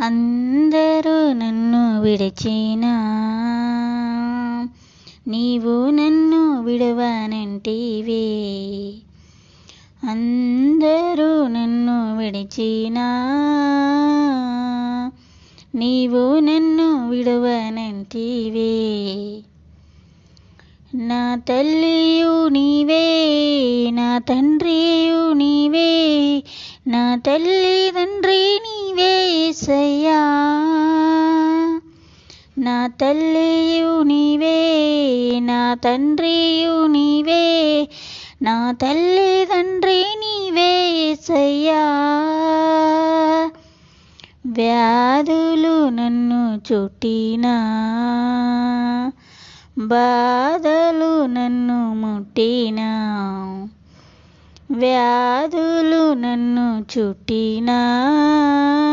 అందరూ నన్ను విడిచినా నీవు నన్ను విడవనంటివే. అందరూ నన్ను విడిచినా నీవు నన్ను విడవనంటివే. నా తల్లియు నీవే, నా తండ్రియు నీవే, నా తల్లి తండ్రి నీవే యేసయ్యా. నా తల్లియు నీవే, నా తండ్రియు నీవే, నా తల్లి తండ్రి నీవే యేసయ్యా. వ్యాధులు నన్ను చుట్టినా, బాధలు నన్ను ముట్టినా, వ్యాధులు నన్ను చుట్టినా